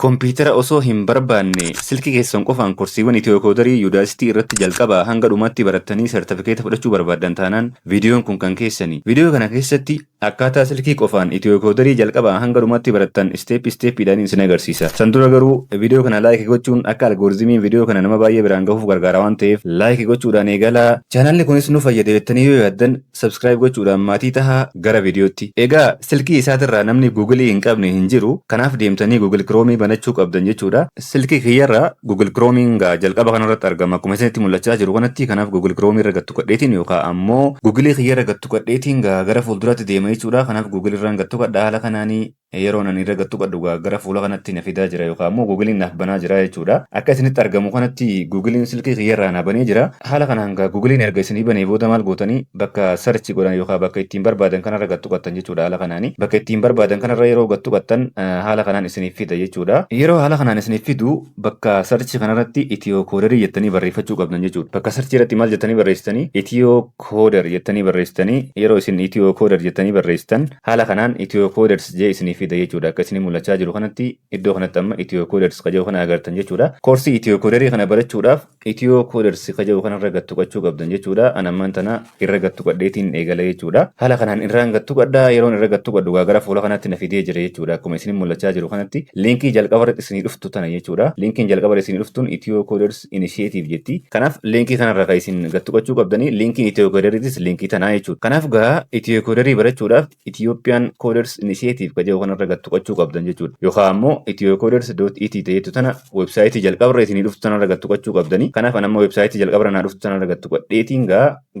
Kompiitara osoo hin barbaanne silkii keessan qofaan korsiiwwan Itiyoo-koodarii Yuunivarsiitii irratti jalqabaa hanga dhumaatti barattanii sertifikeeta fudhachuu barbaaddan taanaan viidiyoon kun kan keessani. Viidiyoo kana keessatti akkaataa silkii qofaan Itiyoo-koodarii jalqabaa hanga dhumaatti barattan isteeppiidhaan isin agarsiisa. San dura garuu viidiyoo kana laayikii gochuun akka algooriizimiin viidiyoo kana nama baay'ee biraan gahuuf gargaara waan ta'eef laayikii gochuudhaan eegalaa. Chaanaalli kunis nu fayyada jettanii yoo yaaddan sabskiraayib gochuudhaan maatii tahaa gara viidiyootti. Egaa silkii isaatirraa namni Guugilii hin qabne hin jiru. Kanaaf deemtanii Guugil Kiroomii banachuu qabdan jechuudha. Silkii kiyyarraa Guugil Kiroomiin jalqaba kanarratti argama. Akkuma isinitti mul'achaa jiru kanatti kanaaf Guugil Kiroomii irra gattu qadheetiin yookaan ammoo Guugilii kiyyarra gattu qadheetiin gara fuulduraatti deema jechuudha. Kanaaf Guugil irraan gattu qadhaa haala kanaanii yeroo nan irra gattu qadhu gara fuula kanatti na fidaa jira yookaan ammoo Guugiliin naaf banaa jira jechuudha. Akka isinitti argamu kanatti Guugiliin silkii kiyyarraa na banee jira. Haala kanaan Guugiliin erga isinii banee booda maal gootanii bakka sarchi godhan yookaan bakka ittiin barbaadan kanarra gattu qattan jechuudha. Haala kanaanii bakka ittiin barbaadan kanarra yeroo gattu qattan haala kanaan isiniif fida jechuudha. Yeroo haala kanaan isiniif fidu bakka sarchi kanarratti Itiyoo-koodarii jettanii barreeffachuu qabdan jechuudha. Bakka sarchi irratti maal jettanii barreessitanii Itiyoo-koodarii jettanii barreessitanii yeroo isin Itiyoo-koodarii jettanii barreessitan haala kanaan Itiyoo-kooders jee isiniif fida jechuudha. Akka isinii mul'achaa jiru kanatti iddoo kanatti amma Itiyoo-kooders kaja'u kana agartan jechuudha. Koorsii Itiyoo-koodarii kana barachuudhaaf Itiyoo-kooders kaja'u kanarra gattu qachuu qabdan jechuudha. An ammaan tana irra gattu qadheetiin eegala jechuudha. Haala kanaan irraan gattu qadhaa yeroon irra gattu qadhu gara fuula kanatti na fidee jira jechuudha. Akkuma isinii mul'achaa jiru kanatti liinkii jalqaba isinii dhuftu tana jechuudha. Liinkiin jalqaba isinii dhuftuun Itiyoo-kooders Initiative jetti. Kanaaf liinkii kanarra kan isin gattu qachuu qabdanii liinkiin Itiyoo-koodariitis liinkii tanaa jechuudha. Kanaaf Itiyoo-koodarii barachuudhaaf Ethiopian Coders Initiative kaja'u kanarra gattu qachuu qabdan jechuudha. Yookaan ammoo Itiyoo-kooders.it ta'etu tana websaayitii jalqabarra isinii dhuftu tanarra gattu qachuu qabdanii. Kanaaf an amma websaayitii jalqabarra naa dhuftu tanarra gattu qadheetiin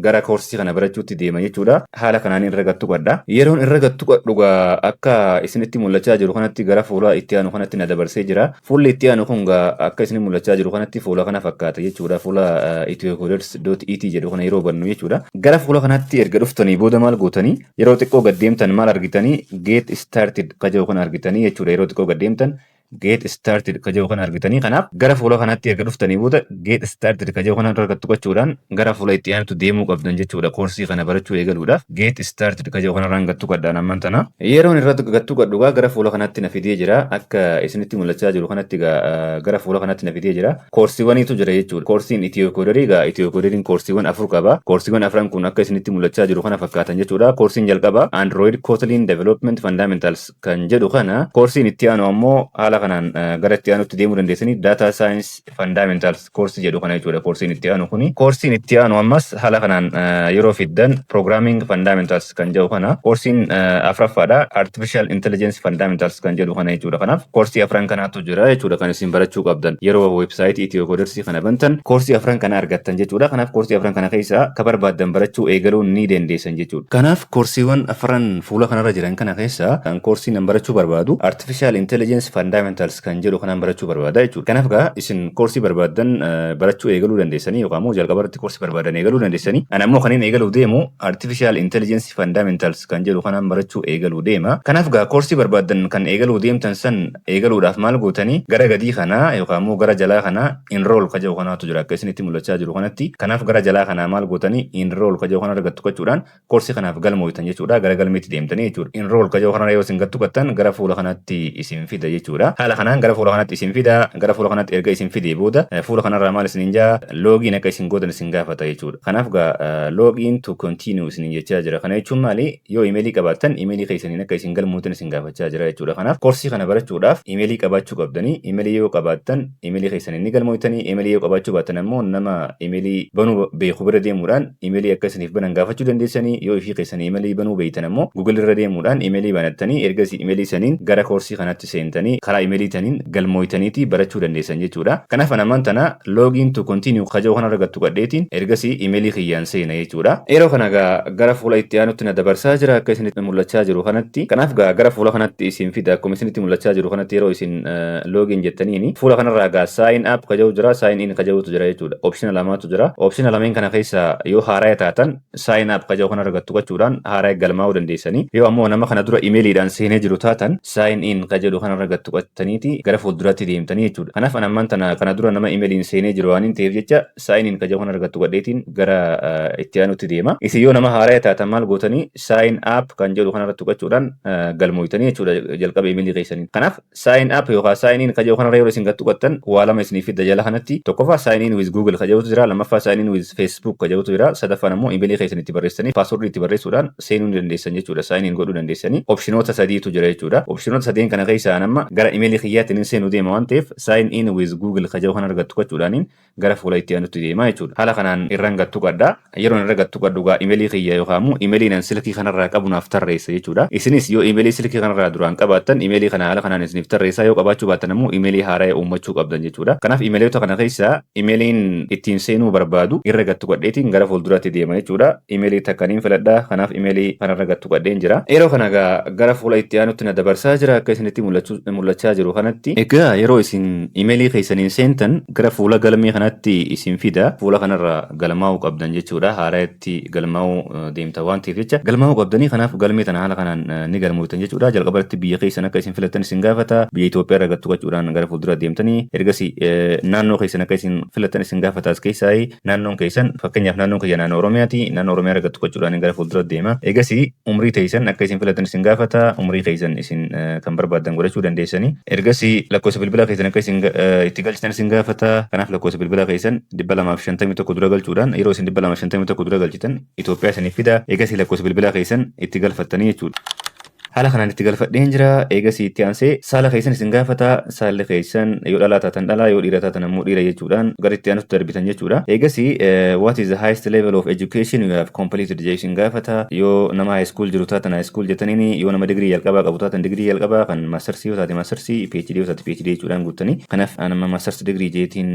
gara koorsii kana barachuutti deema jechuudha. Haala kanaan irra gattu qadha. Yeroon irra gattu qadhu akka isinitti mul'achaa jiru kanatti gara fuula itti aanu kanatti na dabarsee jira. Fuulli itti aanu kun akka isinii mul'achaa jiru kanatti fuula kana fakkaata jechuudha. Fuula Itiyoo-kooders.it jedhu kana yeroo bannu jechuudha. Gara fuula kanatti erga dhuftanii booda maal gootanii yeroo xiqqoo gaddeemtan maal argitanii get started kaja'u kana argitanii jechuudha. Yeroo xiqqoo gaddeemtan get started kaja'u kana argitanii. Kanaaf gara fuula kanaatti erga dhuftanii booda get started kaja'u kana irra gattu qachuudhaan gara fuula itti aanutti deemuu qabdan jechuudha. Koorsii kana barachuu eegaluudhaaf get started kaja'u kana irraan gattu qadhaan amman tana. Yeroon irra gattu qadhu gara fuula kanaatti na fidee jira. Akka isinitti mul'achaa jiru kanatti gara fuula kanaatti na fidee jira. Koorsiiwwaniitu jira jechuudha. Koorsiin Itiyoo-koodarii Itiyoo-koodariin koorsiiwwan 4 qaba. Koorsiiwwan 4 kun akka isinitti mul'achaa jiru kana fakkaatan jechuudha. Koorsiin jalqaba Android Kotlin Development Fundamentals kan jedhu kana. Koorsiin itti aanu ammoo haala kanaan gara itti aanutti deemuu dandeessanii Data Science Fundamentals koorsii jedhu kana jechuudha. Koorsiin itti aanu kuni. Koorsiin itti aanu ammas haala kanaan yeroo fiddan Programming Fundamentals kan jedhu kana. Koorsiin afuraffaadha Artificial Intelligence Fundamentals kan jedhu kana jechuudha. Kanaaf koorsii afran kanaatu jira jechuudha kan isin barachuu qabdan. Yeroo websaayitii Itiyoo-koodarsii kana bantan koorsii afran kana argattan jechuudha. Kanaaf koorsii afran kana keessaa ka barbaaddan barachuu eegaluu ni dandeessan jechuudha. Kanaaf koorsiiwwan afran fuula kanarra jiran kana keessaa kan koorsii nan barachuu barbaadu Artificial Intelligence Fundamentals kan jedhu kanaan barachuu barbaada jechuudha. Kanaaf isin koorsii barbaaddan barachuu eegaluu dandeessanii yookaan immoo jalqabarratti koorsii barbaadan eegaluu dandeessanii. Ani ammoo kan inni eegaluu deemu Artificial Intelligence Fundamentals kan jedhu kanaan barachuu eegaluu deema. Kanaaf koorsii barbaaddan kan eegaluu deemtan san eegaluudhaaf maal gootanii gara gadii kanaa yookaan immoo gara jalaa kanaa enroll kaja'u kanaatu jira akka isinitti mul'achaa jiru kanatti. Kanaaf gara jalaa kanaa maal gootanii enroll kaja'u kana gattu qachuudhaan koorsii kanaaf galmooytan jechuudha. Gara galmeetti deemtanii jechuudha. Enroll kaja'u kana yoo isin gattu qattan gara fuula kanatti isin fida jechuudha. Haala kanaan gara fuula kanatti isin fida. Gara fuula kanatti erga isin fidee booda fuula kanarraa maal isin jaa loogiin akka isin gootan isin gaafata jechuudha. Kanaaf loogiin to continue isin jechaa jira. Kana jechuun maali yoo imeelii qabaattan imeelii keessaniin akka isin galmootan isin gaafachaa jira jechuudha. Kanaaf koorsii kana barachuudhaaf imeelii qabaachuu qabdanii. Imeelii yoo qabaattan imeelii keessaniin ni galmooytanii. Imeelii yoo qabaachuu baattan ammoo nama imeelii banuu beeku bira deemuudhaan imeelii akka isiniif banan gaafachuu dandeessanii. Yoo ifii keessanii imeelii banuu beektan ammoo Google irra deemuudhaan imeelii banattanii ergasii imeelii saniin gara koorsii kanaatti seentanii karaa imeelii taniin galmooytaniiti barachuu dandeessan jechuudha. Kanaaf ammaan tana login to continue kaja'u kanarra gattu qadheetiin ergasii imeelii kiyyaan seena jechuudha. Yeroo kana gara fuula itti aanutti na dabarsaa jira akka isinitti mul'achaa jiru kanatti. Kanaaf gara fuula kanatti isin fida akkuma isinitti mul'achaa jiru kanatti yeroo isin login jettaniini fuula kanarraa sign up kaja'u jira sign in kaja'utu jira jechuudha. Option lamaatu jira. Option lameen kana keessa yoo haaraa taatan sign up kaja'u kanarra gattu qachuudhaan haaraa galmaa'uu dandeessanii. Yoo ammoo nama kana dura imeeliidhaan seenee jiru taatan sign in kaja'u kanarra gattu guuttattaniiti gara fuulduraatti deemtanii jechuudha. Kanaaf an ammaan kana dura nama imeeliin seenee jiru waan hin ta'eef jecha saayiniin ka jedhu kan argattu godheetiin gara itti aanutti deema. Isin yoo nama haaraa taatan maal gootanii saayin aap kan jedhu kan irratti tuqachuudhaan galmooytanii jechuudha jalqaba imeelii keessanii. Kanaaf saayin aap yookaan saayiniin ka jedhu kanarra yeroo isin tuqattan waa lama isinii fidda jala kanatti tokkoffaa saayiniin wiz Google ka jedhutu jira, lammaffaa saayiniin wiz Facebook ka jedhutu jira, sadaffaan ammoo imeelii keessanii itti barreessanii paaswordii itti barreessuudhaan seenuu dandeessan jechuudha. Saayiniin godhuu dandeessanii opshinoota sadiitu jira jechuudha. Opshinoota sadeen kana keessaa amma gara imeelii kiyyaatti seenuu deema waan ta'eef sign in with Google ka jedhu kan argattu qachuudhaaniin gara fuula itti aanutti deema jechuudha. Haala kanaan irraan gattu qadda. Yeroo irra gattu qaddu gaa imeelii kiyya yookaan immoo imeelii nan silkii kanarraa qabu naaf tarreessa jechuudha. Isinis yoo imeelii silkii kanarraa duraan qabaattan imeelii kana haala kanaan isiniif tarreessaa yoo qabaachuu baattan immoo imeelii haaraa uummachuu qabdan jechuudha. Kanaaf imeeliyoota kana keessaa imeeliin ittiin seenuu barbaadu irra gattu qadheetiin gara fuulduraatti deema jechuudha. Imeelii takkaniin filadhaa. Kanaaf imeelii kanarra gattu qadheen jira. Yeroo kana gara fuula itti aanutti na dabarsaa jira akka isinitti mul'achaa jiru kanatti. Egaa yeroo isin imeelii keessaniin seentan gara fuula galmee kanatti isin fida. Fuula kanarra galmaa'uu qabdan jechuudha. Haaraatti galmaa'uu deemta waan ta'eef jecha galmaa'uu qabdanii kanaaf galmee tana haala kanaan ni galmooftan jechuudha. Jalqabatti biyya keessan akka isin filattan isin gaafata. Biyya Itoophiyaa irra gattu qachuudhaan gara fuuldura deemtanii ergasii naannoo keessan akka isin filattan isin gaafata as keessaa naannoon keessan fakkeenyaaf naannoon kiyya naannoo Oromiyaati. Naannoo Oromiyaa irra gattu qachuudhaan gara fuuldura deema. Egasii umrii teessan akka isin filattan isin gaafata. Umrii keessan isin kan barbaadan godhachuu dandeessanii. Ergasii lakkoofsa bilbilaa keessan akka isin itti galchitan isin gaafata. Kanaaf lakkoofsa bilbilaa keessan 251 dura galchuudhaan yeroo isin 251 dura galchitan Itoophiyaa isiniif fida. Egasii lakkoofsa bilbilaa keessan itti galfattanii jechuudha. Haala kanaan itti galfadheen jira. Eegasii itti aansee saala keessan isin gaafata. Saalli keessan yoo dhalaa taatan dhalaa yoo dhiira taatan ammoo dhiira jechuudhaan gara itti aanutti darbitan jechuudha. Eegasii what is the highest level of education you have completed jee isin gaafata. Yoo nama high school jiru taatan high school jettaniini yoo nama digirii jalqabaa qabu taatan digirii jalqabaa kan maastersii yoo taate maastersii PhD yoo taate PhD jechuudhaan guuttanii. Kanaaf nama maastersi digirii jeetiin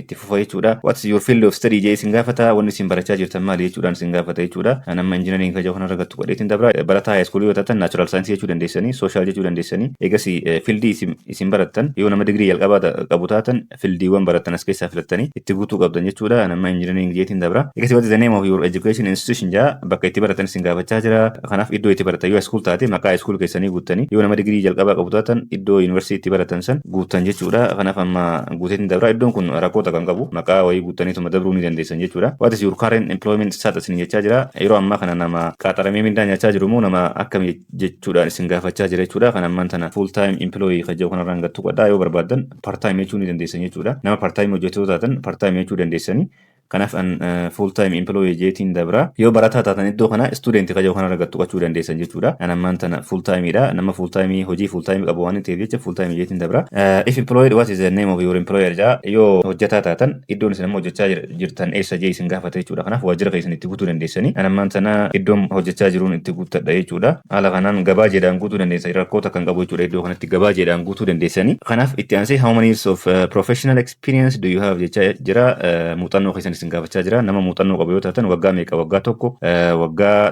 itti fufa jechuudha. What is your field of study jee isin gaafata. Wanni isin barachaa jirtan maali jechuudhaan isin gaafata jechuudha. Nama injiinariin kan jedhu kanarra gattu godheetiin dabra. Barataa high school yoo taatan natural saayinsii jechuu dandeessanii, sooshaal jechuu dandeessanii. Eegas fiildii isin barattan yoo nama digirii jalqabaa qabu taatan fiildiiwwan barattan as keessaa filattanii itti guutuu qabdan jechuudha. Nama injiinariing jeetiin dabra. Eegas what is the name of your education institution jaa bakka itti baratan isin gaafachaa jira. Kanaaf iddoo itti baratan yoo iskuul taate maqaa iskuul keessanii guuttanii yoo nama digirii jalqabaa qabu taatan iddoo yuunivarsiitii itti baratan san guuttan jechuudha. Kanaaf amma guuteetiin dabra. Iddoon kun rakkoota kan qabu maqaa wayii guuttaniituma dabruu ni dandeessan jechuudha. What is your current employment status jechaa jira. Yeroo ammaa kana nama qaxaramee mindaa nyaachaa jiru moo nama akkamii jechuudhaan isin gaafachaa jira jechuudha. Kan ammaan tana full time employee kan jedhu kanarraan gattu qadhaa yoo barbaadan part time jechuu ni dandeessan jechuudha. Nama part time hojjetuu taatan part time jechuu dandeessanii. Kanaaf an full time employee jeetiin dabra. Yoo barataa taatan iddoo kana student kan jedhu kanarra gattu qachuu dandeessan jechuudha. An ammaan tana full time dha. Nama full time hojii full time qabu waan ta'eef jecha full time jeetiin dabra. If employed what is the name of your employer jaa yoo hojjetaa taatan iddoon isin amma hojjechaa jirtan eessa jee isin gaafata jechuudha. Kanaaf waajjira keessan itti guutuu dandeessanii. An ammaan tana iddoon hojjechaa jiruun itti guuttadha jechuudha. Haala kanaan gabaa jedhaan guutuu dandeessan rakkoota kan qabu jechuudha. Iddoo kanatti gabaa jedhaan guutuu dandeessanii. Kanaaf itti aansee how many years of professional experience do you have jechaa jira. Muuxannoo keessan isin gaafachaa jira. Nama muuxannoo qabu yoo taatan waggaa meeqa waggaa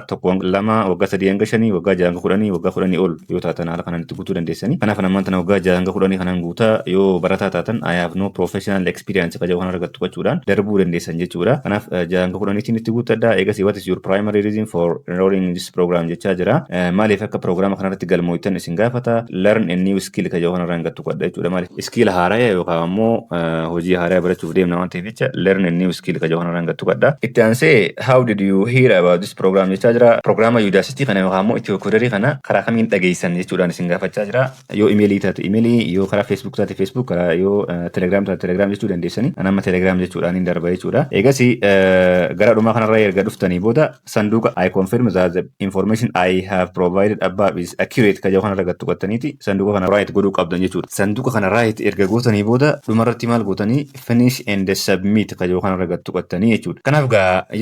tokko lama waggaa sadii hanga shanii waggaa jaha hanga kudhanii ol yoo taatan haala kanaan itti guutuu dandeessanii. Kanaaf ammaan tana waggaa jaha hanga kudhanii kanaan guutaa yoo barataa taatan I have no professional experience kan jedhu kanarra gattu qachuudhaan darbuu dandeessan jechuudha. Kanaaf jaha hanga kudhaniitiin itti guuttadha. Eegas what is your primary reason for enrolling in this program jechaa jira. Maaliif akka proogiraama kanarratti galmooytan isin gaafata. Learn a new skill kan jedhu kanarraan gattu qadha jechuudha. Maaliif skill haaraa yookaan ammoo hojii haaraa barachuuf deemna waan ta'eef jecha learn a new skill kan jedhu kanarraan gattu qadha. Itti aansee how did you hear about this program jechaa jira. Proogiraama Udacity kana yookaan ammoo Itiyoo Koodarii kana karaa kamiin dhageessan jechuudhaan isin gaafachaa jira. Yoo imeelii taate imeelii, yoo karaa Facebook taate Facebook, karaa yoo Telegram taate Telegram jechuu dandeessanii. An amma Telegram jechuudhaan hin darba jechuudha. Eegas gara dhumaa kanarra erga dhuftanii booda sanduuqa I confirm that the information I have provided above is accurate kan jedhu kanarra gattu qattaniiti. Sanduuqa kana right godhuu qabdan jechuudha. Sanduuqa kana right erga gootanii booda dhumarratti maal gootanii finish and submit kan jedhu kanarra gattu qattanii jechuudha. Kanaaf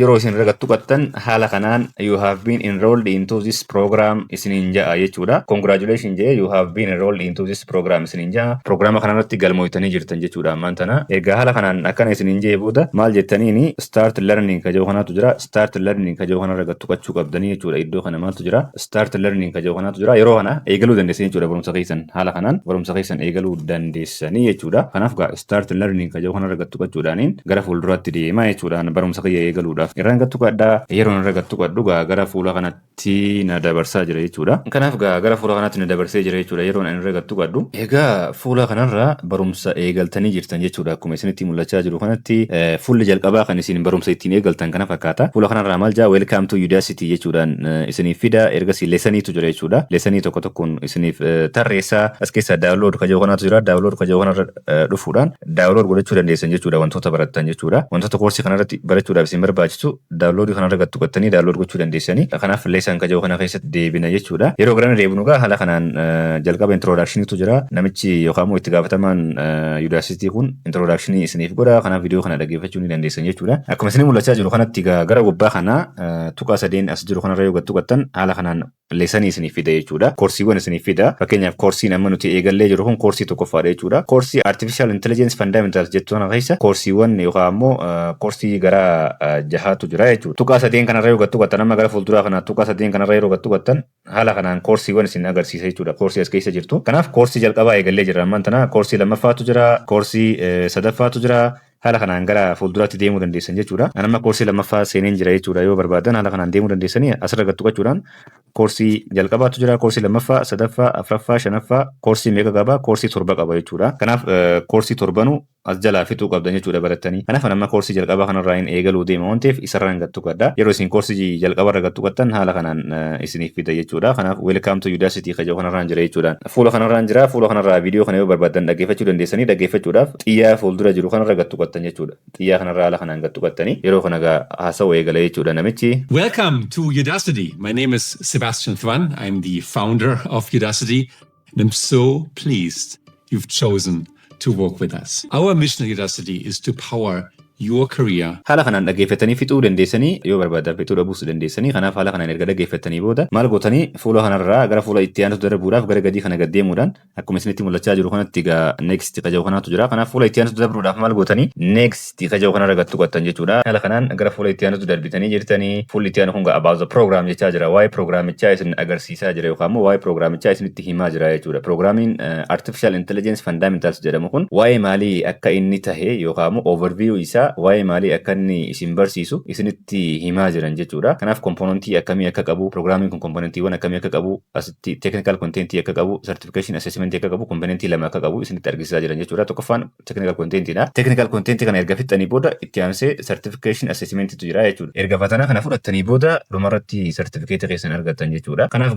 yeroo isin irra gattu qattan haala kanaan you have been enrolled into this program isiniin ja'a jechuudha. Congratulations jee you have been enrolled into this program isiniin ja'a. Proogiraama kanarratti galmooytanii jirtan jechuudha ammaan tana. Egaa haala kanaan akkana isiniin jee booda maal jettaniini start learning kan jedhu kanaatu jira. Start learning kan jedhu kanarra gattu qachuu qabdanii jechuudha. Iddoo kana maaltu jira? Start learning kan jedhu kanaatu jira. Yeroo kana eegaluu dandeessanii jechuudha barumsa keessan. Haala kanaan barumsa keessan eegaluu dandeessanii jechuudha. Kanaaf start learning kan jedhu kanarra gattu qachuudhaaniin gara fuulduraatti deemaa jechuudha. Barumsa kiyya eegaluudhaaf irraan gattu qadhaa yeroo irra gattu qadhu gara fuula kanatti kanatti na dabarsaa jira jechuudha. Kanaaf gara fuula kanaatti na dabarsee jira jechuudha yeroon ani irra gattu gadhu. Egaa fuula kanarraa barumsa eegaltanii jirtan jechuudha. Akkuma isinitti mul'achaa jiru kanatti fuulli jalqabaa kan isin barumsa ittiin eegaltan kana fakkaata. Fuula kanarraa maal jaa welcome to Udacity jechuudhaan isiniif fida ergasii leesaniitu jira jechuudha. Leesanii tokko tokkoon isiniif tarreessaa as keessaa daawunlood kaja'u kanaatu jira. Daawunlood kaja'u kanarra dhufuudhaan daawunlood godhachuu dandeessan jechuudha wantoota barattan jechuudha. Wantoota koorsii kanarratti barachuudhaaf isin barbaachisu daawunloodii kanarra gattu gattanii daawunlood gochuu dandeessanii. Kanaaf leesan kaja'u kana keessatti deebina jechuudha. Yeroo garana deebinu gaa haala kanaan jalqaba introductionitu jira. Namichi yookaan itti gaafatamaan Udacity kun introductionii isiniif godha. Kanaaf viidiyoo kana dhaggeeffachuu ni dandeessan jechuudha. Akkuma isin mul'achaa jiru kanatti gara gubbaa kana tuqaa sadeen as jiru kanarra yoo gattu gattan haala kanaan leesanii isiniif fida jechuudha. Koorsiiwwan isiniif fida. Fakkeenyaaf koorsiin amma nuti eegallee jiru kun koorsii tokkoffaadha jechuudha. Koorsii Artificial Intelligence Fundamentals jettu kana keessa koorsiiwwan yookaan ammoo koorsii gara jahaatu jira jechuudha. Tuqaa sadeen kanarra yoo gattu gattan amma gara fuulduraa kana tuqaa sadeen kanarra yeroo gattu gattan haala kanaan koorsiiwwan isin agarsiisa jechuudha. Koorsii as keessa jirtu. Kanaaf koorsii jalqabaa eegallee jira ammaan tana koorsii lammaffaatu jira, koorsii sadaffaatu jira. Haala kanaan gara fuulduraatti deemuu dandeessan jechuudha. Anamma koorsii lammaffaa seeneen jira jechuudha yoo barbaadan haala kanaan deemuu dandeessanii asirra gattu qachuudhaan koorsii jalqabaatu jira, koorsii lammaffaa, sadaffaa, afuraffaa, shanaffaa, koorsii meeqa qaba? Koorsii torba qaba jechuudha. Kanaaf koorsii torbanuu as jalaa fixuu qabdan jechuudha barattanii. Kanaaf anamma koorsii jalqabaa kanarraa hin eegaluu deema waan ta'eef isarraan gattu qadda. Yeroo isin koorsii jalqabarra gattu qattan haala kanaan isiniif fida jechuudha. Kanaaf welcome to Udacity kaja'u kanarraan jira jechuudha. Fuula kanarraan jira. Fuula kanarraa viidiyoo kana yoo barbaadan dhaggeeffachuu dandeessanii dhaggeeffachuudhaaf xiyyaa fuuldura jiru kanarra gattu qattan jechuudha. Xiyyaa kanarraa haala kanaan gattu qattanii yeroo kana haasawaa eegala jechuudha namichi. Welcome to Udacity. My name is Sebastian Thwan. I'm the founder of Udacity and I'm so pleased you've chosen to work with us. Our mission at Udacity is to power your career. Haala kanaan dhaggeeffatanii fixuu dandeessanii yoo barbaadan fixuu dhabuus dandeessanii. Kanaaf haala kanaan erga dhaggeeffatanii booda maal gootanii fuula kanarraa gara fuula itti aanutu darbuudhaaf gara gadii kana gad deemuudhaan akkuma isinitti mul'achaa jiru kanatti egaa next kaja'u kanaatu jira. Kanaaf fuula itti aanutu darbuudhaaf maal gootanii next kaja'u kanarra gattu qattan jechuudha. Haala kanaan gara fuula itti aanutu darbitanii jirtanii fuulli itti aanu kun about the program jechaa jira. Waa'ee programichaa isin agarsiisaa jira yookaan immoo waa'ee programichaa isinitti himaa jira jechuudha. Programmiin Artificial Intelligence Fundamentals jedhamu kun waa'ee maalii akka inni tahe yookaan immoo overview isaa waa'ee maalii akka inni isin barsiisu isinitti himaa jiran jechuudha. Kanaaf komponentii akkamii akka qabu, programmiin kun komponentiiwwan akkamii akka qabu, asitti technical contentii akka qabu, certification assessment akka qabu, komponentii lama akka qabu isinitti argisiisaa jiran jechuudha. Tokkoffaan technical contentiidha. Technical contentii kana erga fixxanii booda itti aansee certification assessmentiitu jira jechuudha. Erga fatana kana fudhattanii booda dhumarratti certificate keessan argattan jechuudha. Kanaaf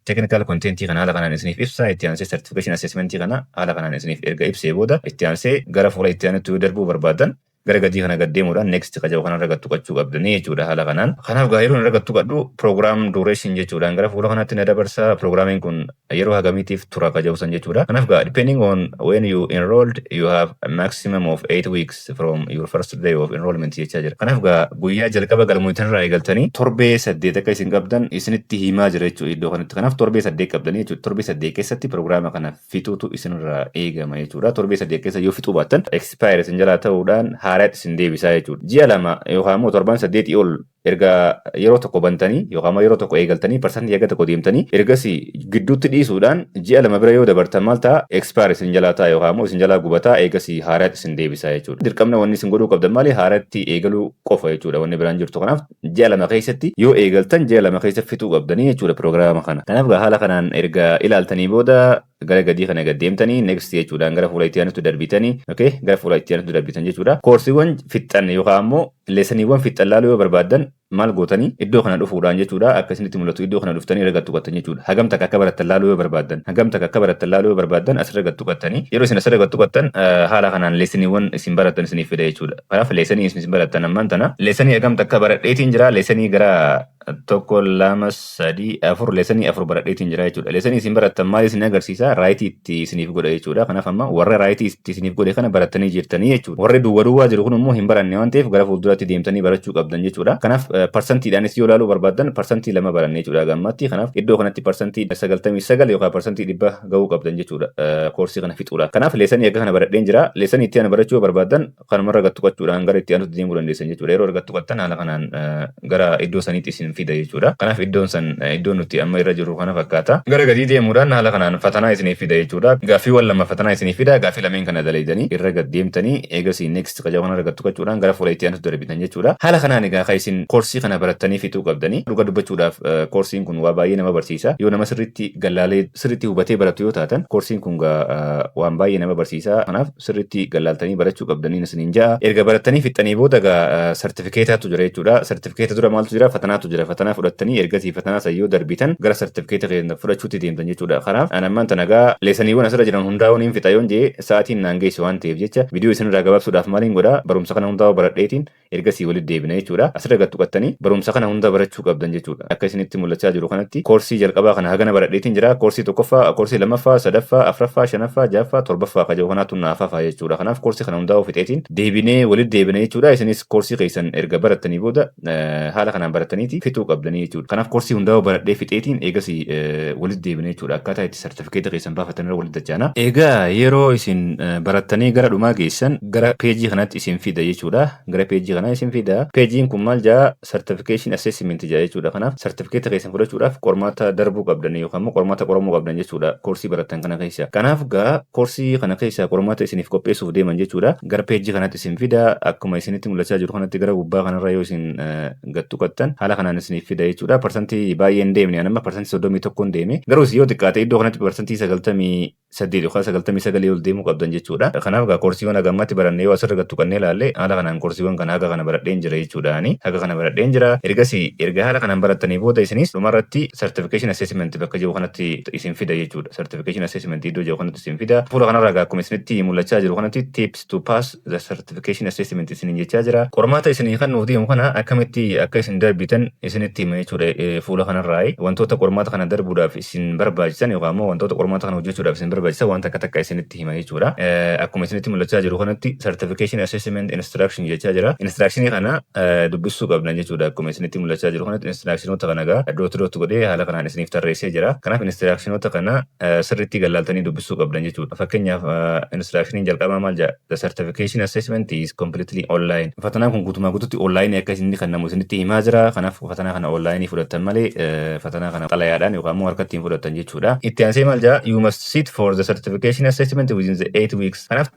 technical contentii kana haala kanaan isiniif ibsa, itti aansee certification assessmentii kana haala kanaan isiniif erga ibsee booda itti aansee gara fuula itti aanutti darbuu barbaadan gara gadii kana gad deemuudhaan next kaja'u kanarra gattu qachuu qabdanii jechuudha haala kanaan. Kanaaf yeroo irra gattu qadhu program duration jechuudhaan gara fuula kanaatti na dabarsa. Programmiin kun yeroo hagamiitiif tura kaja'u san jechuudha. Kanaaf depending on when you enrolled you have a maximum of 8 weeks from your first day of enrollment jechaa jira. Kanaaf guyyaa jalqaba galmooytanirraa eegaltanii torbee 8 akka isin qabdan isinitti himaa jira jechuudha iddoo kanatti. Kanaaf torbee 8 qabdanii jechuudha. Torbee 8 keessatti programma kana fixuutu isinirraa eegama jechuudha. Torbee 8 keessa yoo fixuu baattan expire isin jalaa ta'uudhaan haaraatti isin deebisaa jechuudha. Ji'a lama yookaan immoo torban 8 ol erga yeroo tokko bantanii yookaan yeroo tokko eegaltanii parsantii eega tokko deemtanii ergasii gidduutti dhiisuudhaan ji'a lama bira yoo dabartan maal ta'a expire isin jalaa ta'a yookaan immoo isin jalaa gubataa eegasii haaraatti isin deebisaa jechuudha. Dirqamna wanni isin godhuu qabdan maali haaraatti eegaluu qofa jechuudha wanni biraan jirtu. Kanaaf ji'a lama keessatti yoo eegaltan ji'a lama keessa fixuu qabdanii jechuudha proogiraama kana. Kanaaf haala kanaan erga ilaaltanii booda gara gadii kana gad deemtanii next jechuudhaan gara fuula itti aanutti darbitanii gara fuula itti aanutti darbitan jechuudha. Koorsiiwwan fixxan yookaan immoo leesaniiwwan fixxan laaluu yoo barbaadan maal gootanii iddoo kana dhufuudhaan jechuudha. Akka isinitti mul'atu iddoo kana dhuftanii irra gattu qattan jechuudha. Hagam takka akka barattan laaluu yoo barbaadan hagam takka akka barattan laaluu yoo barbaadan asirra gattu qattanii yeroo isin asirra gattu qattan haala kanaan leesaniiwwan isin barattan isiniif fida jechuudha. Kanaaf leesanii isin barattan ammaan tana leesanii hagam takka baradheetiin jira. Leesanii gara tokko lama sadii afur leesanii afur baradheetiin jira jechuudha. Leesanii isin barattan maal isin agarsiisa raayitii itti isiniif godha jechuudha. Kanaaf amma warra raayitii itti isiniif godhe kana barattanii jirtanii jechuudha. Warri duwwaa jiru kun immoo hin baranne waan ta'eef gara fuulduraatti deemtanii barachuu qabdan jechuudha. Kanaaf parsantiidhaanis yoo ilaaluu barbaadan parsantii lama baranne jechuudha gammatti. Kanaaf iddoo kanatti parsantii 99 yookaan parsantii 100 gahuu qabdan jechuudha koorsii kana fixuudha. Kanaaf leesanii akka kana baradheen jira. Leesanii itti aanu barachuu barbaadan kanumarra gattu qachuudhaan gara itti aanutti deemuu dandeessan jechuudha. Yeroo argattu qattan haala kanaan gara iddoo saniitti isin fida jechuudha. Kanaaf iddoon nuti amma irra jiru kana fakkaata. Gara gadii deemuudhaan haala kanaan fatanaa isiniif fida jechuudha. Gaaffiiwwan lama fatanaa isiniif fida. Gaaffii lameen kana dalaydanii irra gad deemtanii eegasii next kaja'u kana argattu qachuudhaan gara fuula itti aanutti darbitan jechuudha. Haala kanaan egaa kan isin koorsii kana barattanii fixuu qabdanii. Dhuga dubbachuudhaaf koorsiin kun waa baay'ee nama barsiisa. Yoo nama sirriitti gallaalee sirriitti hubatee baratu yoo taatan koorsiin kun waan baay'ee nama barsiisa. Kanaaf sirriitti gallaaltanii barachuu qabdanii isiniin ja'a. Erga barattanii fixxanii booda sartifikeetaatu jira jechuudha. Sartifikeeta dura maaltu jira? Fatanaatu jira. Fatanaa fudhattanii ergasii fatanaa sayyoo darbitan gara sartifikeeta keenya fudhachuutti deemtan jechuudha. Kanaaf anammaan tanagaa leesaniiwwan asirra jiran hundaa'uun hin fixa yoon jee sa'aatiin naan geessu waan ta'eef jecha viidiyoo isinirraa gabaabsuudhaaf maaliin godhaa barumsa kana hundaa'u baradheetiin ergasii walitti deebina jechuudha. Asirra gattuqattanii barumsa kana hunda barachuu qabdan jechuudha. Akka isinitti mul'achaa jiru kanatti koorsii jalqabaa kana hagana baradheetiin jira. Koorsii tokkoffaa, koorsii lammaffaa, sadaffaa, afuraffaa, shanaffaa, ja'affaa, torbaffaa ka jiru kanaatu naafafaa jechuudha. Kanaaf koorsii kana hundaa'u fixeetiin deebinee walitti deebina jechuudha. Isinis koorsii keessan erga barattanii booda haala kanaan barattaniiti fixuu qabdanii jechuudha. Kanaaf koorsii hundaa'u baradhee fixeetiin eegasii walitti deebina jechuudha. Akkaataa itti sartifikeeta keessan baafatan irra walitti dachaana. Egaa yeroo isin barattanii gara dhumaa geessan gara peejii kanatti isin fida jechuudha. Gara peejii kanaa isin fida. Peejiin kun maal jaa certification assessment jaa jechuudha. Kanaaf sartifikeeta keessan fudhachuudhaaf qormaata darbuu qabdan yookaan immoo qormaata qoramuu qabdan jechuudha. Koorsii barattan kana keessa. Kanaaf gaa koorsii kana keessa qormaata isiniif qopheessuuf deeman jechuudha. Gara peejii kanatti isin fida. Akkuma isinitti mul'achaa jiru kanatti gara gubbaa kanarra yoo isin gattuqattan haala kanaan isiniif fida jechuudha. Parsantii baay'een deemne anamma parsantii 31 deeme. Garuu yoo xiqqaate iddoo kanatti parsantii 98 yookaan 99 ol deemuu qabdan jechuudha. Kanaaf gaa koorsiiwwan hagammatti barannee yoo asirra gattuqannee ilaalle haala kanaan koorsiiwwan kana haga kana baradheen jira jechuudhaani. Haga kana baradheen jira. Erga haala kanaan barattanii booda isinis dhumarratti certification assessment bakka jiru kanatti isin fida jechuudha. Certification assessment iddoo jiru kanatti isin fida. Fuula kanarraa akkuma isinitti mul'achaa jiru kanatti tips to pass the certification assessment isinin jechaa jira. Qormaata isinii kan nuuf deemu kana akkamitti akka isin darbitan isinitti hima jechuudha. Fuula kanarraa wantoota qormaata kana darbuudhaaf isin barbaachisan yookaan immoo wantoota qormaata kana hojjechuudhaaf isin barbaachisan wanta akka takka isinitti hima jechuudha. Akkuma isinitti mul'achaa jiru kanatti certification assessment instruction jechaa jira. Instructionii kana dubbisuu qabna jechuudha. Akkuma isinitti mul'achaa jiru kanatti instructionoota kana gaa dootu godhee haala kanaan isiniif tarreessee jira. Kanaaf instructionoota kana sirriitti gallaaltanii dubbisuu qabdan jechuudha. Fakkeenyaaf instructioniin jalqabaa maal jedha? The certification assessment is completely online. Fatanaan kun guutumaa guututti online akka isinni kan namu isinitti himaa jira. Kanaaf fatanaa kana online fudhattan malee fatanaa kana xalayaadhaan yookaan immoo harkattiin fudhattan jechuudha. Itti aansee maal jedha? You must sit for the certification assessment within the 8 weeks. Kanaaf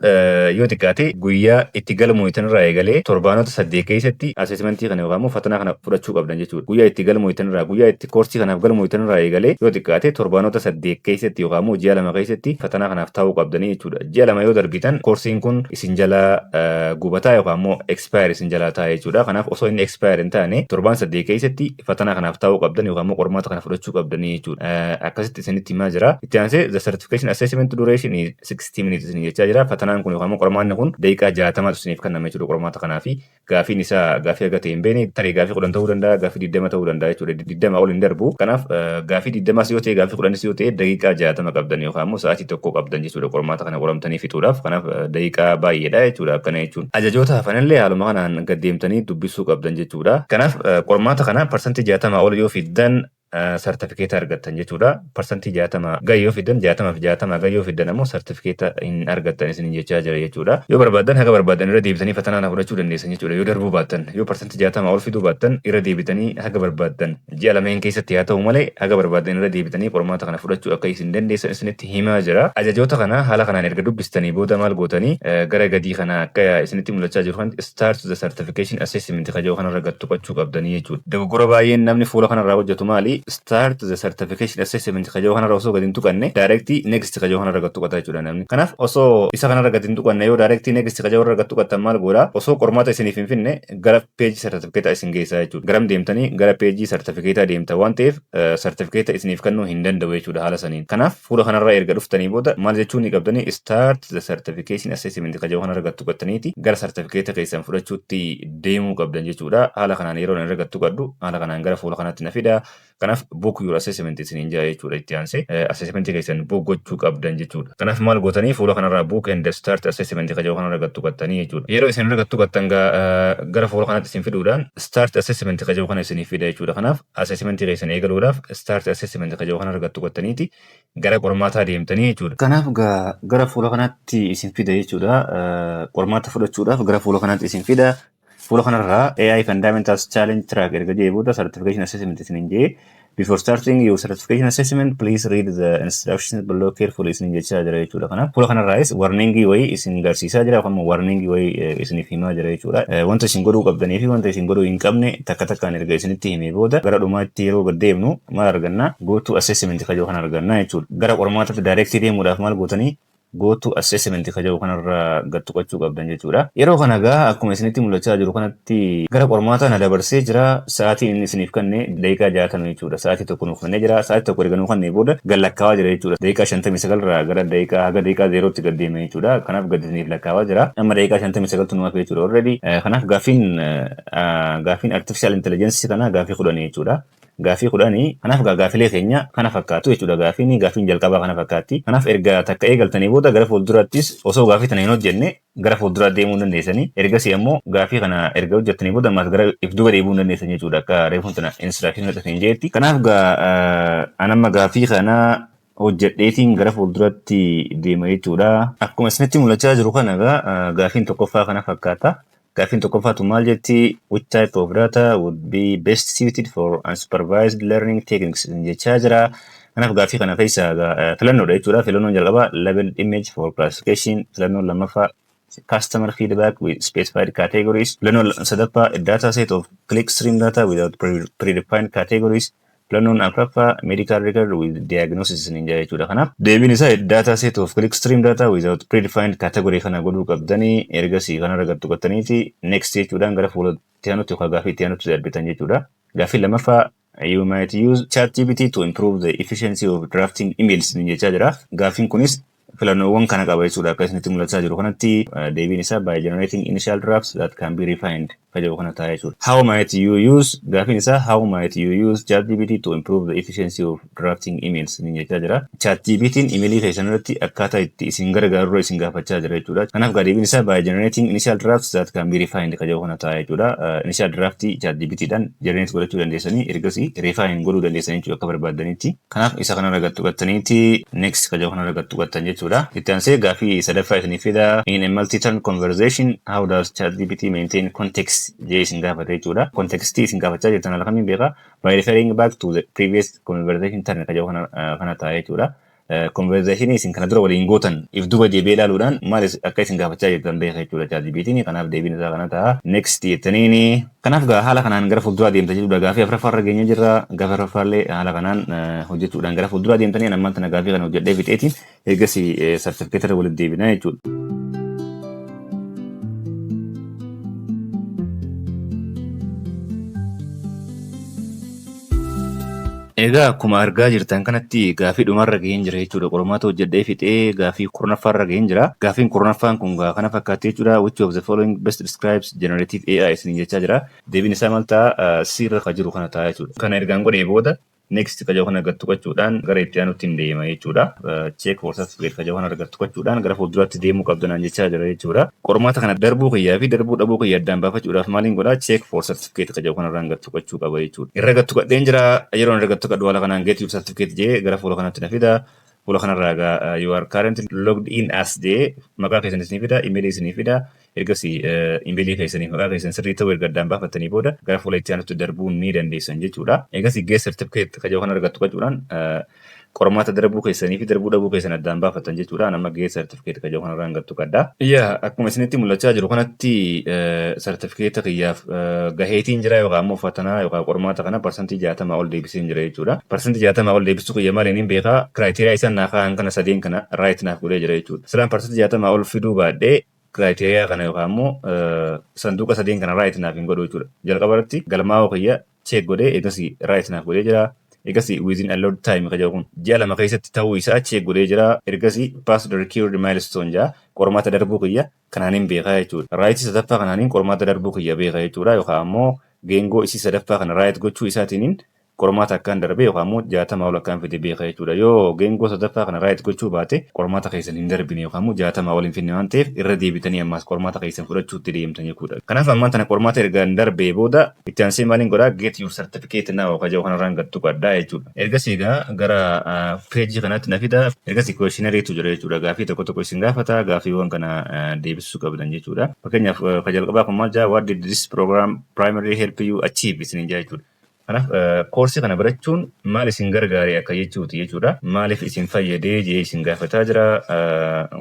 yoo xiqqaate guyyaa itti galmooftan irraa eegalee torbaanota 8 keessatti assessmentii kana yookaan immoo fatanaa kana fudhachuu qabdan jechuudha. Guyyaa itti galmooftan irraa guyyaa itti koorsii kanaaf galmooftan irraa eegalee yoo xiqqaate torbaanota 8 keessatti yookaan immoo ji'a 2 keessatti fatanaa kanaaf taa'uu qabdanii jechuudha. Ji'a 2 yoo darbitan koorsiin kun isin jalaa gubataa yookaan immoo expire isin jalaa ta'a jechuudha. Kanaaf osoo inni expire hin taane torbaan 8 keessatti fatanaa kanaaf taa'uu qabdan yookaan immoo qormaata kana fudhachuu qabdanii jechuudha. Akkasitti isinitti himaa jira. Itti aansee the certification assessment duration is 60 minutes isin jechaa jira. Fatanaan kun yookaan immoo qormaanni kun daqiiqaa 60 isiniif kenname jechuudha qormaata kanaa fi gaafiin isaa gaafii aga ta'e hin beekne tarii gaafii 10 ta'uu danda'a gaafii 20 ta'uu danda'a jechuudha. 20 ol hin darbu. Kanaaf gaafii 20 yoo ta'e gaafii 10 yoo ta'e daqiiqaa 60 qabdan yookaan immoo sa'aatii tokko qabdan jechuudha qormaata kana qoramtanii fixuudhaaf. Kanaaf daqiiqaa baay'eedha jechuudha akkana jechuun. Ajajoota hafanillee haaluma kanaan gad deemtanii dubbisuu qabdan jechuudha. Kanaaf qormaata kana parsantii 60 ol yoo fiddan sartifikeeta argattan jechuudha. Parsantii 60 gayyoo fiddan 60 gayyoo fiddan ammoo sartifikeeta hin argattan isin jechaa jira jechuudha. Yoo barbaadan haga barbaadan irra deebitanii fatanaa kana fudhachuu dandeessan jechuudha. Yoo darbuu baattan yoo parsantii 60 ol fiduu baattan irra deebitanii haga barbaadan ji'a lameen keessatti haa ta'u malee haga barbaadan irra deebitanii qormaata kana fudhachuu akka isin dandeessan isinitti himaa jira. Ajajoota kana haala kanaan erga dubbistanii booda maal gootanii gara gadii kana akka isinitti mul'achaa jiru kan start the certification assessment kajoo kanarra gattuqachuu qabdanii jechuudha. Dogoggora baay'een namni fuula kanarraa hojjetu maali? Start the certification assessment kajoo kanarra osoo gadi hin tuqanne direct next kajoo kanarra gattuqata jechuudha namni. Kanaaf osoo isa kanarra gadi hin tuqanne yoo direct next kajoo kanarra gattuqatan maal godha? Osoo qormaata isiniif hin finne gara peejii certificate'a isin geessaa jechuudha. Garam deemtanii gara peejii certificate'a deemta waan ta'eef certificate'a isiniif kennuu hin danda'u jechuudha haala saniin. Kanaaf fuula kanarra erga dhuftanii booda maal jechuun ni qabdanii start the certification assessment kajoo kanarra gattuqataniiti gara certificate'a keessan fudhachuutti deemuu qabdan jechuudha. Haala kanaan yeroo irra gattuqadhu haala kanaan gara fuula kanaatti na fida. Kanaaf book your assessment isiniin jaa jechuudha. Itti aansee assessment keessan book gochuu qabdan jechuudha. Kanaaf maal gootanii fuula kanarraa book and start assessment kajoo kanarra gattuqattanii jechuudha. Yeroo isin irra gattuqattan gara fuula kanaatti isin fiduudhaan start assessment kajoo kana isiniif fida jechuudha. Kanaaf assessment keessan eegaluudhaaf start assessment kajoo kanarra gattuqattaniiti gara qormaataa deemtanii jechuudha. Kanaaf gara fuula kanaatti isin fida jechuudha. Qormaata fudhachuudhaaf gara fuula kanaatti isin fida. Fuula kanarraa AI Fundamentals Challenge Track erga jee booda certification assessment isiniin jee Before starting your certification assessment, please read the instructions below carefully isin jechaa jira jechuudha. Kanaaf fuula kanarraayis warningii wayii isin garsiisaa jira yookaan warningii wayii isiniif himaa jira jechuudha. Wanta isin godhuu qabdanii fi wanta isin godhuu hin qabne takka takkaan erga isinitti himee booda gara dhumaatti yeroo gad deemnu maal arganna? Go to assessment kajoo kan arganna jechuudha. Gara qormaataatti direct deemuudhaaf maal gootanii? Go to assessment kajoo kanarra gad tuqachuu qabdan jechuudha. Yeroo kana gaa akkuma isinitti mul'achaa jiru kanatti gara qormaataa na dabarsee jira. Sa'aatiin inni isiniif kenne daqiiqaa 60 jechuudha. Sa'aatii tokko nuuf kennee jira. Sa'aatii tokko erga nuuf kennee booda gad lakkaawaa jira jechuudha. Daqiiqaa 59 irraa gara daqiiqaa 0tti gad deeme jechuudha. Kanaaf gad isiniif lakkaawaa jira. Amma daqiiqaa 59 tu nuuf jechuudha already. Kanaaf gaafiin artificial intelligence kana gaafii 10 jechuudha. Gaafii 10 kanaaf gaafilee keenya kana fakkaatu jechuudha. Gaafiin jalqabaa kana fakkaatti. Kanaaf erga takka eegaltanii booda gara fuulduraattis osoo gaafii tana hin hojjenne gara fuulduraa deemuu dandeessanii. Ergasii ammoo gaafii kana erga hojjettanii booda ammas gara ifduuba deemuu dandeessan jechuudha. Akka reefuun tana instruction hin jeetti. Kanaaf anamma gaafii kana hojjedheetiin gara fuulduraatti deema jechuudha. Akkuma isinitti mul'achaa jiru kana gaafiin tokkoffaa kana fakkaata. Gaaffiin tokkoffaatu maal jetti? Which type of data would be best suited for unsupervised learning techniques jechaa jira. Kanaaf gaaffii kana keessaa filannoodha jechuudha. Filannoon jalqabaa labeled image for classification. Filannoon lammaffaa customer feedback with specified categories. Filannoon sadaffaa data set of clickstream data without predefined categories. Filannoon afuraffaa medical record with diagnosis ninja jechuudha. Kanaaf deebiin isaa data set of clickstream data without predefined category kana godhuu qabdanii ergasii kanarra gad tuqattaniiti next jechuudhaan gara fuula itti aanutti yookaan gaaffii itti aanutti darbitan jechuudha. Gaaffii lammaffaa you might use ChatGPT to improve the efficiency of drafting emails jechaa jira. Gaaffiin kunis filannoowwan kana qaba jechuudha. Akka isinitti mul'achaa jiru kanatti deebiin isaa by generating initial drafts that can be refined fayyadamu kana ta'a jechuudha. How might you use gaafiin isaa how might you use ChatGPT to improve the efficiency of drafting emails jechaa jira. ChatGPT'n emailii keessan irratti akkaataa itti isin gargaaru isin gaafachaa jira jechuudha. Kanaaf deebiin isaa by generating initial drafts that can be refined fayyadamu kana ta'a jechuudha. Initial draftii ChatGPT'dhaan generate godhachuu dandeessanii ergasii refine godhuu dandeessanii jechuudha akka barbaadanitti. Kanaaf isa kanarra gad tuqattaniiti next fayyadamu kanarra gad tuqattan jechuudha. Itti aansee gaaffii sadaffaa isinii fida. In a multi-turn conversation, how does ChatGPT maintain context jee isin gaafate jechuudha. Contextii isin gaafachaa jirtan ala kamiin beekaa? By referring back to the previous conversation turn kana ta'a jechuudha. Conversation isin kana dura waliin gootan if duba deebi'ee ilaaluudhaan maal akka isin gaafachaa jirtan beeka jechuudha ChatGPT'n. Kanaaf deebiin isaa kana ta'a. Next jettaniini. Kanaaf haala kanaan gara fuulduraa deemta jechuudha. Gaaffii afuraffaarra geenye jirra. Gaaffii afuraffaallee haala kanaan hojjechuudhaan gara fuulduraa deemtanii ammaan tana gaaffii kana hojjedhee fixeetiin ergasii sartifikeetara walitti deebinaa jechuudha. Egaa akkuma argaa jirtan kanatti gaaffii dhumarra ga'een jira jechuudha. Qormaata hojjedhee fixee gaaffii kurnaffaarra ga'een jira. Gaaffiin kurnaffaan kun kana fakkaatti jechuudha. Which of the following best describes generative AI isin jechaa jira. Deebiin isaa maal ta'a? Sirra ka jiru kana ta'a jechuudha. Kana ergaan godhee booda next kajaa kana gad tuqachuudhaan gara itti aanutti hin deema jechuudha. Check for certificate kajaa kana gad tuqachuudhaan gara fuulduraatti deemuu qabdanaan jechaa jira jechuudha. Qormaata kana darbuu kiyyaa fi darbuu dhabuu kiyyaa addaan baafachuudhaaf maaliin godhaa? Check for certificate kajaa kanarraan gad tuqachuu qaba jechuudha. Irra gad tuqadheen jira. Yeroo irra gad tuqadhu haala kanaan get your certificate jee gara fuula kanatti na fida. Fuula kanarraa you are currently logged in as jee maqaa keessan isinii fida, emailii isinii fida. Ergasii emailii keessanii maqaa keessan sirrii ta'uu erga addaan baafattanii booda gara fuula itti aanutti darbuu ni dandeessan jechuudha. Egasii get certificate kajaa kana argattu qacuudhaan qormaata darbuu keessanii fi darbuu dhabuu keessan addaan baafatan jechuudha. Nama get certificate kajaa kana argattu qadda. Akkuma isinitti mul'achaa jiru kanatti certificate kiyyaaf gaheetiin jira yookaan ammoo uffatanaa yookaan qormaata kana parsantii 60 ol deebiseen jira jechuudha. Parsantii 60 ol deebisuu kiyya maaliin hin beekaa? Criteria isaan naaf kaan kana sadeen kana right naaf godhee jira jechuudha. Silaan parsantii 60 ol fiduu baadhee criteria kana yookaan ammoo sanduuqa sadeen kana right naaf hin godhu jechuudha. Jalqaba irratti galmaa'uu kiyya check godhee eegasii right naaf godhee jira. Eegasii within allowed time kajaa'u kun ji'a lama keessatti ta'uu isaa check godhee jira. Ergasii pass the required milestone jaa qormaata darbuu kiyya kanaan hin beekaa jechuudha. Right sadaffaa kanaan qormaata darbuu kiyya beekaa jechuudha. Yookaan ammoo geengoo isii sadaffaa kana right gochuu isaatiin qormaata akkaan darbee yookaan ammoo 60 ol akkaan fide beekaa jechuudha. Yoo geengoo sadaffaa kana right gochuu baate qormaata keessan hin darbine yookaan ammoo 60 ol hin finne waan ta'eef irra deebitanii ammas qormaata keessan fudhachuutti deemtan jechuudha. Kanaaf ammaan tana qormaata ergaan darbee booda itti aansee maaliin godhaa? Get your certificate now kajaa kanarraan gattu qaddaa jechuudha. Ergasii gara peejii kanatti na fida. Ergasii questionnaire-tu jira jechuudha. Gaaffii tokko tokko isin gaafata. Gaaffiiwwan kana deebisuu qabdan jechuudha. Fakkeenyaaf jalqabaa kun maal jaa? What did this program primarily help you achieve isin jaa jechuudha. Kanaaf koorsii kana barachuun maal isin gargaare akka jechuuti jechuudha. Maaliif isin fayyadee jee isin gaafataa jira.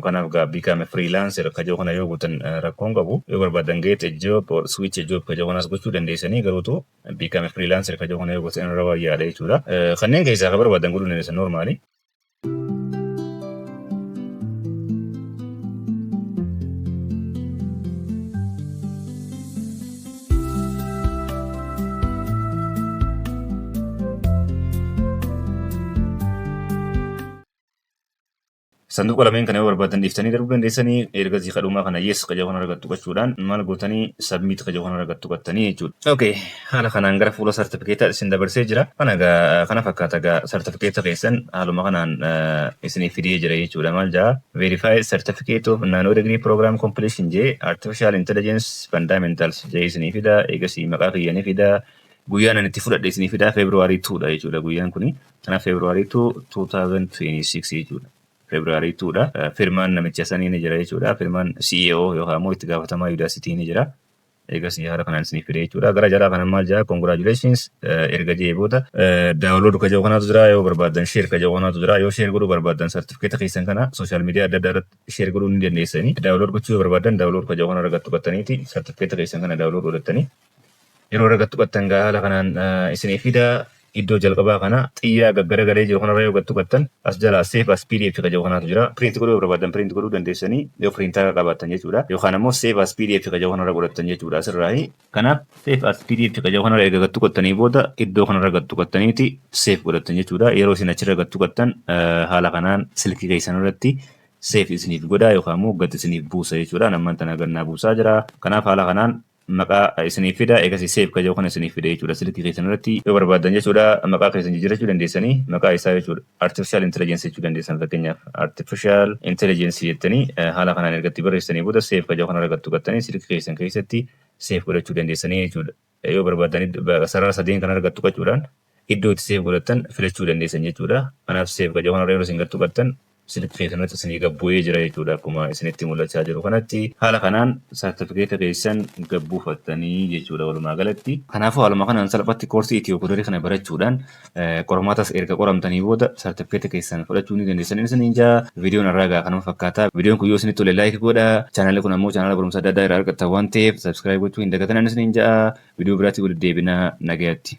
Kanaaf become a freelancer akka jiru kana yoo gootan rakkoon qabu. Yoo barbaadan get a job or switch a job akka jiru kanas gochuu dandeessanii garuutu become a freelancer akka jiru kana yoo gootan irra wayyaadha jechuudha. Kanneen keessaa akka barbaadan godhuu dandeessan normaali. Sanduuqa lameen kana yoo barbaadan dhiiftanii darbuu dandeessanii ergasii kadhumaa kana yes qaja kana argattu qachuudhaan maal gootanii submit qaja kana argattu qattanii jechuudha. Okay, haala kanaan gara fuula sartifikeetaa isin dabarsee jira. Kana fakkaata gaa sartifikeeta keessan haaluma kanaan isinii fidee jira jechuudha. Maal jaa verify certificate of nano degree program completion jee artificial intelligence fundamentals jee isinii fida eegasii maqaa kiyyanii fida. Guyyaan ani itti fudhadhe isinii fida February 2 dha jechuudha guyyaan kuni. Kanaaf February 2 2026 jechuudha. February 2 dha. Firmaan namicha sanii ni jira jechuudha. Firmaan CEO yookaan immoo itti gaafatamaa Udacity ni jira. Eegas haala kanaan isinii fide jechuudha. Gara jalaa kana maal jaa congratulations erga jee booda download ka jiru kanaatu jira yoo barbaadan share ka jiru kanaatu jira yoo share godhuu barbaadan certificate keessan kana social media adda addaa irratti share godhuu ni dandeessanii. Download gochuu yoo barbaadan download ka jiru kana argattu qattaniiti certificate keessan kana download godhattanii yeroo argattu qattan gaa haala kanaan isinii fida. Iddoo jalqabaa kana xiyyaa gaggaragaree jiru kanarra yoo gattu qattan as jalaa save as PDF ka jiru kanaatu jira. Print godhuu yoo barbaadan print godhuu dandeessanii yoo printaa qabaattan jechuudha. Yookaan ammoo save as PDF ka jiru kanarra godhattan jechuudha asirraahi. Kanaaf save as PDF ka jiru kanarra erga gattu qattanii booda iddoo kanarra gattu qattaniiti save godhattan jechuudha. Yeroo isin achirra gattu qattan haala kanaan silkii keessan irratti save isiniif godha yookaan ammoo gati isiniif buusa jechuudha. Namni tana gannaa buusaa jira. Kanaaf haala kanaan maqaa isinii fida eegasii save ka jiru kana isinii fida jechuudha. Silkii keessan irratti yoo barbaadan jechuudha maqaa keessan jijjiirachuu dandeessanii maqaa isaa jechuudha artificial intelligence jechuu dandeessan fakkeenyaaf artificial intelligence jettanii haala kanaan ergatti barreessanii booda save ka jiru kana argattu qattanii silkii keessan keessatti save godhachuu dandeessanii jechuudha. Yoo barbaadan sarara sadeen kana argattu qachuudhaan iddoo itti save godhattan filachuu dandeessan jechuudha. Kanaaf save ka jiru kana yeroo isin gattu qattan silkii keessanatti isinii gabbu'ee jira jechuudha akkuma isinitti mul'achaa jiru kanatti haala kanaan sartifikeeta keessan gabbuufattanii jechuudha walumaa galatti. Kanaafuu haaluma kanaan salphatti koorsii Itiyoo kana barachuudhaan qormaatas erga qoramtanii booda sartifikeeta keessan fudhachuu ni dandeessan isiniin jaa. Viidiyoon irraa gaa kanuma fakkaata. Viidiyoon kun yoo isinitti tole laayik godha. Chaanaalli kun ammoo chaanaala barumsa adda addaa irraa argattan waan ta'eef sabskiraayib gochuu hin dagatanan isiniin jaa. Viidiyoo biraatti walitti deebinaa nagayaatti.